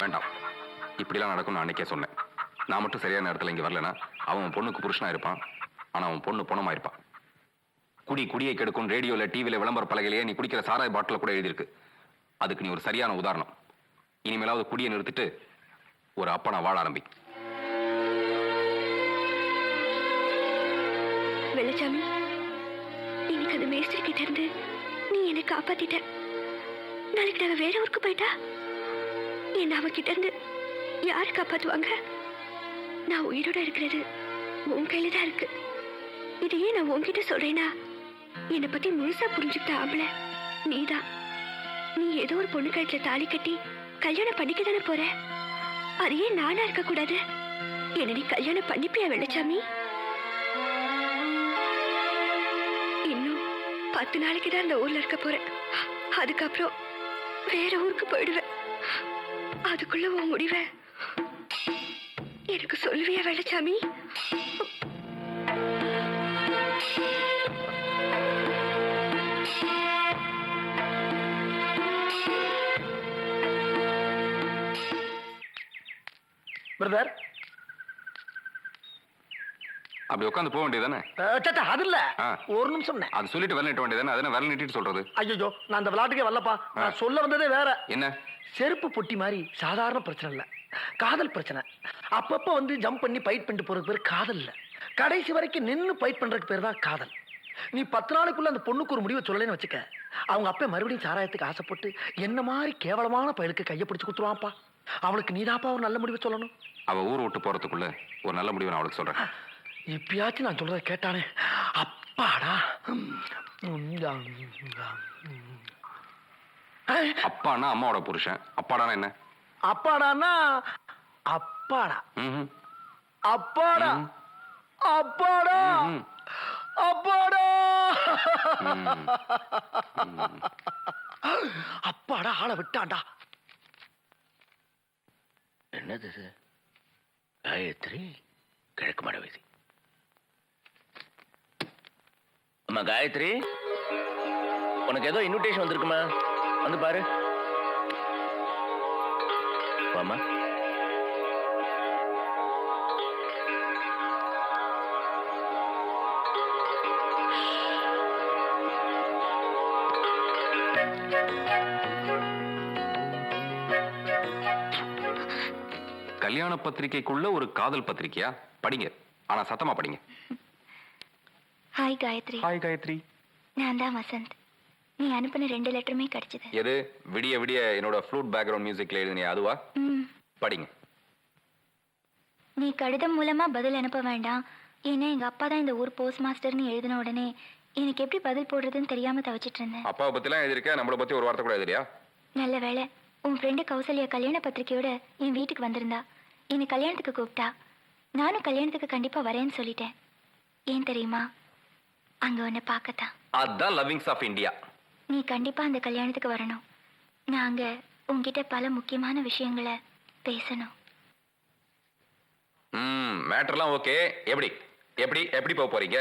வேண்டாம். இப்படிலாம் நடக்கும் நான் அன்னைக்கே சொன்னேன். நான் மட்டும் சரியான நேரத்தில் இங்கே வரலனா அவன் பொண்ணுக்கு புருஷனா இருப்பான். ஆனால் அவன் பொண்ணு பொணமா இருப்பான். குடியை கெடுக்கும் ரேடியோவில் டிவியில் விளம்பர பலகையிலேயே நீ குடிக்கிற சாராய பாட்டில் கூட எழுதியிருக்கு. அதுக்கு நீ ஒரு சரியான உதாரணம். இனிமேலாவது குடியை நிறுத்திட்டு ஒரு அப்பா நான் வாழ ஆரம்பி. வெள்ளச்சாமி, இன்னைக்கு அந்த மேஸ்திரி கிட்ட இருந்து நீ என்னை காப்பாத்திட்ட. நாளைக்கு நான் வேற ஊருக்கு போயிட்டா என்ன அவ கிட்ட இருந்து யாரு காப்பாத்துவாங்க? நான் உயிரோட இருக்கிறது உன் கையில தான் இருக்கு. இதையே நான் உன்கிட்ட சொல்றேனா, என்னை பத்தி முழுசா புரிஞ்சுக்கிட்ட ஆம்பளை நீதான். நீ ஏதோ ஒரு பொண்ணு கழுத்துல தாலி கட்டி கல்யாணம் பண்ணிக்க தானே போற. அதையே நானா இருக்க கூடாது? என்ன நீ கல்யாணம் பண்ணிப்பியா வெள்ளச்சாமி? இன்னும் 10 நாளைக்கு தான் இந்த ஊர்ல இருக்க போறேன். அதுக்கப்புறம் வேற ஊருக்கு போயிடுவேன். அதுக்குள்ள உன் முடிவை எனக்கு சொல்லுவியா வெள்ளச்சாமி? பிரதர், அப்படி உட்காந்து போக வேண்டியதானே? அது இல்ல, ஒரு நிமிஷம். அது சொல்லிட்டு விரல் நீட்ட வேண்டியதானே? அதனை விரல் நீட்டிட்டு சொல்றது? ஐயோ, நான் அந்த விளையாட்டுக்கே வரலப்பா. நான் சொல்ல வந்ததே வேற. என்ன? செருப்பு பொட்டி மாதிரி சாதாரண பிரச்சனை இல்ல, காதல் பிரச்சனை. அப்பப்ப வந்து ஜம்ப் பண்ணி ஃபைட் பண்ணிட்டு போறது பேர் காதல் இல்ல. கடைசி வரைக்கும் நின்னு ஃபைட் பண்றதுக்கு பேர் தான் காதல். நீ 10 நாளைக்குள்ள அந்த பொண்ணுக்கு ஒரு முடிவை சொல்லலைன்னு வச்சுக்க, அவங்க அப்பா மறுபடியும் சாராயத்துக்கு ஆசைப்பட்டு என்ன மாதிரி கேவலமான பயலுக்கு கையை பிடிச்சு கொடுத்துருவான்ப்பா. அவளுக்கு நீதாப்பா ஒரு நல்ல முடிவை சொல்லணும். அவ ஊர் விட்டு போறதுக்குள்ள ஒரு நல்ல முடிவை நான் அவளுக்கு சொல்றேன். இப்பயாச்சும் நான் சொல்றதை கேட்டானே, அப்பாடா. அப்பானா அம்மாவோட புருஷன், அப்பாடானா என்ன? அப்பாடானா அப்பாடா. அப்பாடா அப்பாடா அப்பாடா அப்பாடா ஆளை விட்டான்டா. என்னது இது? காயத்ரி, கிழக்கு மட வீதி. அம்மா காயத்ரி, உனக்கு ஏதோ இன்விடேஷன் வந்திருக்குமா? வந்து பாரு. வாமா. கல்யாண பத்திரிகைக்குள்ள ஒரு காதல் பத்திரிகையா? படிங்க, ஆனா சத்தமா படிங்க. ஹாய் காயத்ரி. ஹாய் காயத்ரி. நான் தான் வசந்த். நீ அனுப்பின 2 லெட்டருமே கிடைச்சது. எது? விடிய விடிய என்னோட ஃப்ளூட் பேக்ரவுண்ட் மியூசிக்ல எழுதினியா அதுவா? படிங்க. நீ கடிதம் மூலமா பதில் அனுப்ப வேண்டாம். ஏன்னா எங்க அப்பா தான் இந்த ஊர் போஸ்ட் மாஸ்டர்னு எழுதின உடனே எனக்கு எப்படி பதில் போடுறதுன்னு தெரியாம தவிச்சிட்டு இருந்தேன். அப்பாவை பத்திலாம் எழுதிருக்க, நம்மளை பத்தி ஒரு வார்த்தை கூட எழுதிரியா? நல்ல வேலை, உன் ஃப்ரெண்டு கௌசல்யா கல்யாண பத்திரிக்கையோட என் வீட்டுக்கு வந்திருந்தா. என்னை கல்யாணத்துக்கு கூப்பிட்டா. நானும் கல்யாணத்துக்கு கண்டிப்பா வரேன்னு சொல்லிட்டேன். ஏன் தெரியுமா? அங்க உன்னை பார்க்கத்தான். அதான் லவ்விங்ஸ் ஆஃப் இந்தியா. நீ கண்டிப்பா அந்த கல்யாணத்துக்கு வரணும். நான் அங்க உன்கிட்ட பல முக்கியமான விஷயங்களை பேசணும். மேட்டர்லாம் ஓகே. எப்படி எப்படி எப்படி போக போறீங்க?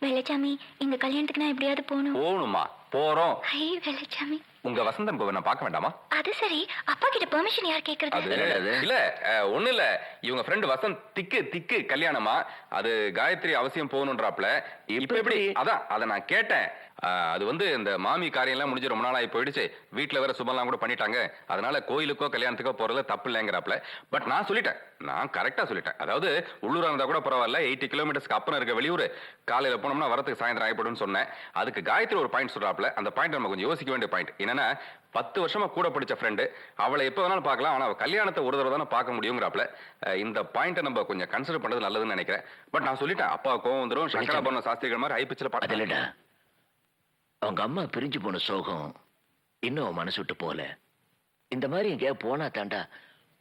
வெள்ளச்சாமி, இந்த கல்யாணத்துக்கு நான் எப்படியாவது போகணும். போகணுமா? போறோம். ஹை வெள்ளச்சாமி, உங்க வசந்தன் கோவை நான் பார்க்க வேண்டாமா? அது சரி, அப்பா கிட்ட பெர்மிஷன் யார் கேக்குறது? இல்ல ஒண்ணு இல்ல, இவங்க ஃப்ரெண்ட் வசந்த் திக்கு கல்யாணமா, அது காயத்ரி அவசியம் போகணும்ன்றாப்ல. இப்ப எப்படி? அதான் அத நான் கேட்டேன். அது வந்து இந்த மாமி காரியம் எல்லாம் முடிஞ்சு ரொம்ப நாளாகி போயிடுச்சு. வீட்டுல வேற சுபம்லாம் கூட பண்ணிட்டாங்க. அதனால கோயிலுக்கோ கல்யாணத்துக்கோ போறதுல தப்பு இல்லைங்கிறாப்ல. பட் நான் சொல்லிட்டேன், நான் கரெக்டா சொல்லிட்டேன். அதாவது உள்ளூரா இருந்தா கூட பரவாயில்ல, 80 கிலோமீட்டர்ஸ்க்கு அப்புறம் இருக்க வெளியூர், காலையில போனோம்னா வரதுக்கு சாயந்தரம் ஆகிப்படும் சொன்னேன். அதுக்கு காயத்ரி ஒரு பாயிண்ட் சொல்றாப்ல. அந்த பாயிண்ட் நம்ம கொஞ்சம் யோசிக்க வேண்டிய பாயிண்ட். என்னன்னா, 10 வருஷமா கூட படிச்ச ஃப்ரெண்டு, அவளை எப்போ வேணாலும் பார்க்கலாம், ஆனா அவ கல்யாணத்தை ஒரு தடவை தானே பார்க்க முடியுங்கிறாப்ல. இந்த பாயிண்ட்டை நம்ம கொஞ்சம் கன்சிடர் பண்றது நல்லதுன்னு நினைக்கிறேன். பட் நான் சொல்லிட்டேன், அப்பா கோவம் வந்துடும், சங்கரா பண்ண சாஸ்திரிகள் மாதிரி ஹை பிச்சில் பாட்டு. அவங்க அம்மா பிரிஞ்சு போன சோகம் இன்னும் மனசு விட்டு போல. இந்த மாதிரி எங்கேயா போனா தாண்டா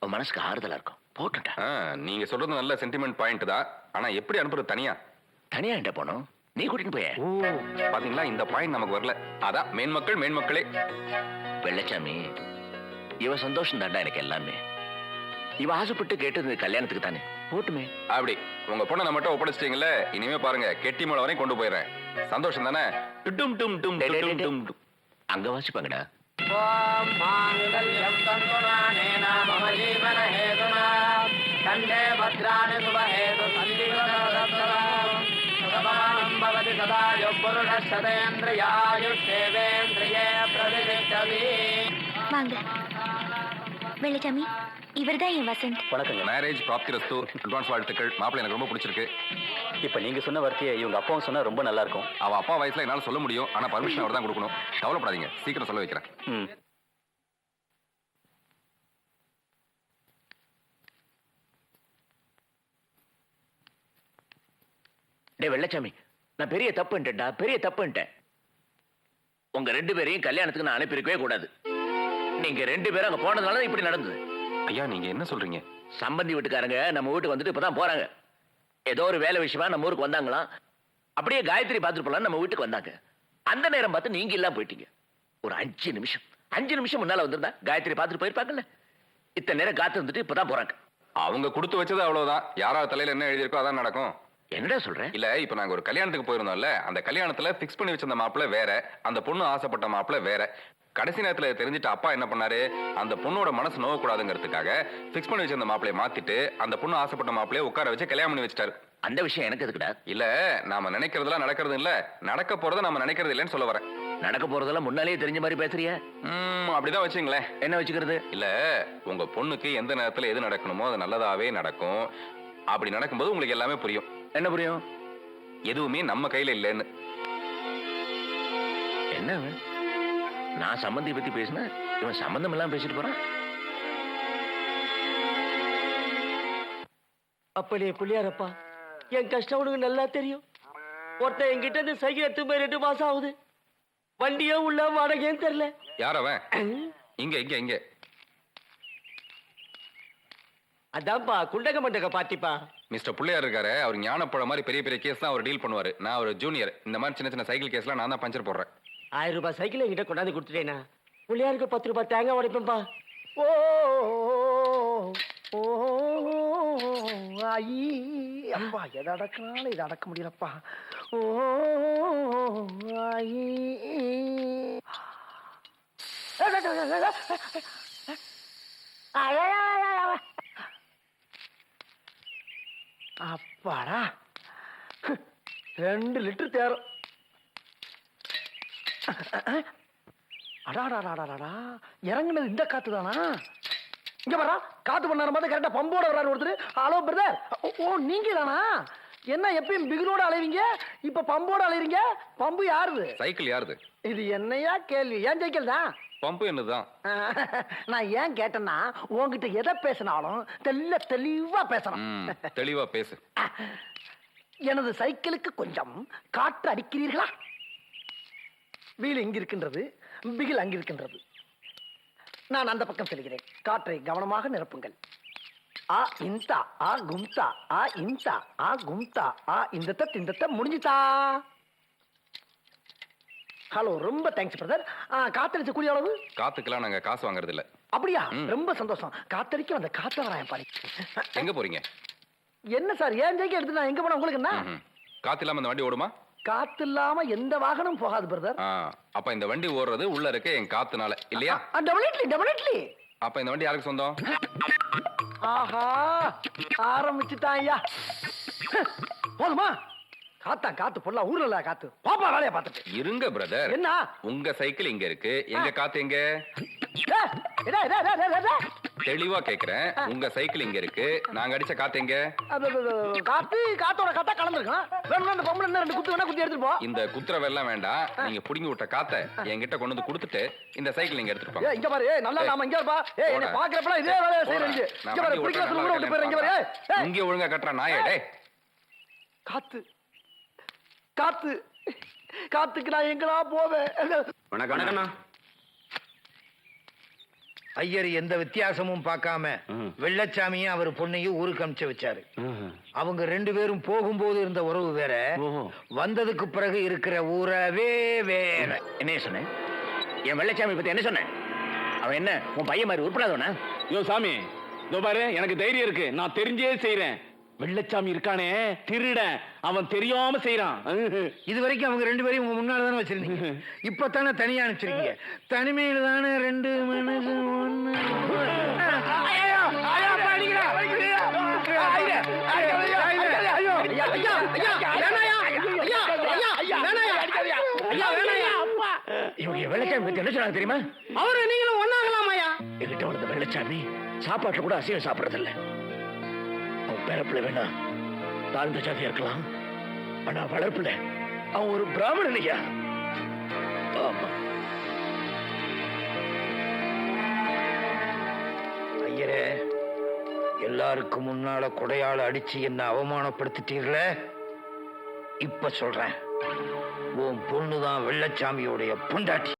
உன் மனசுக்கு ஆறுதலா இருக்கும். போட்டுட்டா. நீங்க சொல்றது நல்ல சென்டிமெண்ட் பாயிண்ட் தான். ஆனா எப்படி அனுப்புறது? தனியா என்கிட்ட போனோம், நீ கூட்டிட்டு போய. பாத்தீங்களா, இந்த பாயிண்ட் நமக்கு வரல. அதான் மேன்மக்களே. வெள்ளச்சாமி, இவ சந்தோஷம் தாண்டா எனக்கு எல்லாமே. இவ ஆசைப்பட்டு கேட்டது கல்யாணத்துக்கு தானே. போட்டுமே. அப்படி உங்க பொண்ணை நம்மகிட்ட ஒப்படைச்சிட்டீங்கல்ல, இனிமே பாருங்க கெட்டி மூளை வரையும் கொண்டு போயிடுறேன். சந்தோஷம் தானே? அங்க வாசிப்பாங்கடா. ஓம் மாங்கல்யம் தந்துநானேன மம ஜீவன ஹேதுனா கண்டே பத்ராணி சுபஹேது சந்திவனரத்னம் சமானம் பவதி சதா யுப்புருஷ சதேந்திரியாயுஷேவேந்திரியே பிரதிஷ்டதி. வாங்க வெள்ளச்சாமி, இவர்தான் என் வசந்த். வணக்கங்க. மேரேஜ் ப்ராப்தி ரஸ்து, அட்வான்ஸ் வாழ்த்துக்கள். மாப்பிள்ளை எனக்கு ரொம்ப பிடிச்சிருக்கு. இப்ப நீங்க சொன்ன வார்த்தையை இவங்க அப்பாவும் சொன்னா ரொம்ப நல்லா இருக்கும். அவன் அப்பா வயசுல என்னால சொல்ல முடியும், ஆனா பர்மிஷன் அவர் தான் கொடுக்கணும். கவலைப்படாதீங்க, சீக்கிரம் சொல்ல வைக்கிறேன். ம். டே வெள்ளச்சாமி, நான் பெரிய தப்புன்ட்டேன்டா, பெரிய தப்புன்ட்டேன். உங்க 2 பேரையும் கல்யாணத்துக்கு நான் அனுப்பியிருக்கவே கூடாது. நீங்க 2 பேரும் அங்க போனதுனால தான் இப்படி நடந்தது. ஐயா நீங்க என்ன சொல்றீங்க? சம்பந்தி வீட்டுக்காரங்க நம்ம வீட்டுக்கு வந்துட்டு இப்பதான் போறாங்க. ஏதோ ஒரு வேலை விஷயமா நம்ம ஊருக்கு வந்தாங்களாம். அப்படியே காயத்ரி பார்த்துட்டு போலாம் நம்ம வீட்டுக்கு வந்தாங்க. அந்த நேரம் பார்த்து நீங்க எல்லாம் போயிட்டீங்க. ஒரு 5 நிமிஷம் முன்னால வந்திருந்தா காயத்ரி பார்த்துட்டு போயிருப்பாங்கல்ல. இத்தனை நேரம் காத்து வந்துட்டு இப்பதான் போறாங்க. அவங்க கொடுத்து வச்சது அவ்வளவுதான். யாராவது தலையில என்ன எழுதியிருக்கோ அதான் நடக்கும். என்னடா சொல்றேன்? இல்ல இப்ப நாங்க ஒரு கல்யாணத்துக்கு போயிருந்தோம்ல, அந்த கல்யாணத்துல பிக்ஸ் பண்ணி வச்சிருந்த மாப்பிள்ளை வேற, அந்த பொண்ணு ஆசைப்பட்ட மாப்பிள்ளை வேற. கடைசி நேரத்துல தெரிஞ்சுட்டு அப்பா என்ன பண்ணாரு, அந்த பொண்ணோட மனசு நோவக்கூடாதுங்கிறதுக்காக பிக்ஸ் பண்ணி வச்சிருந்த மாப்பிளைய மாத்திட்டு அந்த பொண்ணு ஆசைப்பட்ட மாப்பிளைய உட்கார வச்சு கல்யாணம் பண்ணி வச்சிட்டாரு. அந்த விஷயம் எனக்கு எதுக்குடா? இல்ல நாம நினைக்கிறதெல்லாம் நடக்கிறது இல்ல, நடக்க போறத நாம நினைக்கிறது இல்லைன்னு சொல்ல வரேன். நடக்க போறதெல்லாம் முன்னாலேயே தெரிஞ்ச மாதிரி பேசுறிய. அப்படிதான் வச்சுங்களேன். என்ன வச்சுக்கிறது? இல்ல உங்க பொண்ணுக்கு எந்த நேரத்துல எது நடக்கணுமோ அது நல்லதாவே நடக்கும். அப்படி நடக்கும்போது உங்களுக்கு எல்லாமே புரியும். என்ன புரியும்? எதுவுமே நம்ம கையில இல்லைன்னு. என்ன அவன்? நான் சம்பந்தி பத்தி பேசினேன், இவன் சம்பந்தம் எல்லாம் பேசிட்டு போறான். அப்படியே புள்ளியாரப்பா, என் கஷ்டம் உனக்கு நல்லா தெரியும். ஒருத்தன் என்கிட்ட இருந்து சைக்கிள் எடுத்து போய் 2 மாசம் ஆகுது. வண்டியே உள்ள வாடகையும் தெரியல. யார் அவன்? இங்க இங்க இங்க அதான்ப்பா குண்டக மண்டக பாத்திப்பா. மிஸ்டர் புள்ளையார் இருக்காரு, அவர் ஞானப்பழம் மாதிரி பெரிய பெரிய கேஸ் தான் அவர் டீல் பண்ணுவாரு. நான் ஒரு ஜூனியர். இந்த மாதிரி சின்ன சின்ன சைக்கிள் கேஸ்லாம் நான் தான் பஞ்சர் போடுறேன். 1000 ரூபாய் சைக்கிள் என்கிட்ட கொண்டாந்து கொடுத்துட்டேனா, புள்ளியாருக்கு 10 ரூபாய் தேங்காய் உடைப்பேன்பா. ஓ ஓ ஐ அப்பா, எதை அடக்கினாலும் இதை அடக்க முடியலப்பா. ஓ ஐ அப்பாடா, 2 லிட்டர் தேரும். அடாடாடாடாடா, இறங்குனது இந்த காத்து தானா? இங்க வரா, காத்து பண்ண மாதிரி கரெக்டா பம்போட வர்றாரு ஒருத்தர். Hello brother. ஓ நீங்க தானா? என்ன எப்பயும் பிகிலோட அலைவீங்க, இப்ப பம்போட அலைவீங்க? பம்பு யாருது? சைக்கிள் யாருது? இது என்னையா கேள்வி? ஏன் சைக்கிள் தான். பம்பு என்னதுதான். நான் ஏன் கேட்டேன்னா, உன்கிட்ட எதை பேசினாலும் தெளிவா பேசணும். தெளிவா பேசு. எனது சைக்கிளுக்கு கொஞ்சம் காற்று அடிக்கிறீர்களா? வீல் இங்க இருக்கின்றது, பிகில் அங்க இருக்கின்றது. நான் அந்த பக்கம் செல்கிறேன். காற்றை கவனமாக நிரப்புங்கள். ஆ இந்தா ஆ கும்தா ஆ இந்தா ஆ கும்தா ஆ இந்த முடிஞ்சுதா. ஹலோ, ரொம்ப தேங்க்ஸ் பிரதர். காத்தடிச்ச கூலி அளவு? காத்துக்கெல்லாம் நாங்க காசு வாங்குறது இல்ல. அப்படியா? ரொம்ப சந்தோஷம். காத்தடிக்க வந்த காத்தவராயன் பாடி. எங்க போறீங்க? என்ன சார், ஏன் ஜெயிக்க எடுத்து நான் எங்க போனா உங்களுக்கு என்ன? காத்து இல்லாம இந்த வண்டி ஓடுமா? காத்து இல்லாம எந்த வாகனம் போகாது பிரதர். அப்ப இந்த வண்டி ஓடுறது உள்ள இருக்க என் காத்துனால இல்லையா? டெபினெட்லி. அப்ப இந்த வண்டி யாருக்கு சொந்தம்? ஆஹா, ஆரம்பிச்சுட்டான் ஐயா. போதுமா? காத்து பொல்லா ஊர்ல இல்ல காத்து. பாப்பா வேலைய பார்த்துட்டு இருங்க பிரதர். என்ன? உங்க சைக்கிள் இங்க இருக்கு, எங்க காத்து எங்க? தெளிவா கேக்குறேன். உங்க சைக்கிள் இங்க இருக்கு, நாங்க அடிச்ச காத்து எங்க? காத்தோட காத்தா கலந்துருக்கோம். வேணும்னா அந்த பொம்பளை என்ன 2 குத்து வேணா குத்தி எடுத்துட்டு போ. இந்த குத்துறவெல்லாம் வேண்டாம். நீங்க புடுங்கி விட்ட காத்த என்கிட்ட கொண்டு வந்து கொடுத்துட்டு இந்த சைக்கிள் இங்க எடுத்துட்டு போங்க. இங்க பாரு, நல்லா நாம இங்க இருப்பா. என்ன பாக்குறப்பல இதே வேலைய செய்றீங்க. இங்க பாரு, பிடிக்கல சொல்ல விட்டு போறீங்க. இங்க பாரு, இங்க ஒழுங்கா கட்டற நாயே. டேய், காத்துக்கு நான் எங்கடா போவேன்? வணக்கம். ஐயர் எந்த வித்தியாசமும் பார்க்காம வெள்ளச்சாமியும் அவர் பொண்ணையும் ஊருக்கு அனுப்பிச்சு வச்சாரு. அவங்க 2 பேரும் போகும்போது இருந்த உறவு வேற, வந்ததுக்கு பிறகு இருக்கிற உறவே வேற. என்ன சொன்னேன்? என் வெள்ளச்சாமி பத்தி என்ன சொன்னேன்? அவன் என்ன உன் பையன் மாதிரி உருப்படாதவனா? யோ சாமி, இதோ பாரு, எனக்கு தைரியம் இருக்கு, நான் தெரிஞ்சே செய்யறேன். வெள்ளச்சாமி இருக்கானே திருடன், அவன் தெரியாம செய்யறான். இது வரைக்கும் அவங்க ரெண்டு பேரையும் உங்க முன்னால தானே வச்சிருந்தீங்க. இப்பதானே தனியா அனுப்பிச்சிருக்கீங்க. தனிமையில தானே ரெண்டு மனசு ஒண்ணு. இவங்க வெள்ளச்சாமி பத்தி என்ன சொன்னாங்க தெரியுமா? அவரு நீங்களும் ஒன்னாகலாமாயா? என்கிட்ட வளர்ந்த வெள்ளச்சாமி சாப்பாட்டுல கூட அசைவம் சாப்பிடறது இல்ல. அவன் பிறப்புல வேணா தாழ்ந்த ஜாதியா இருக்கலாம், ஆனா வளர்ப்புல அவன் ஒரு பிராமணன் ஐயா. ஆமா ஐயரே, எல்லாருக்கும் முன்னால கொடையால அடிச்சு என்ன அவமானப்படுத்திட்டீர்களே. இப்ப சொல்றேன், உன் பொண்ணுதான் வெள்ளச்சாமியோடைய பொண்டாட்டி.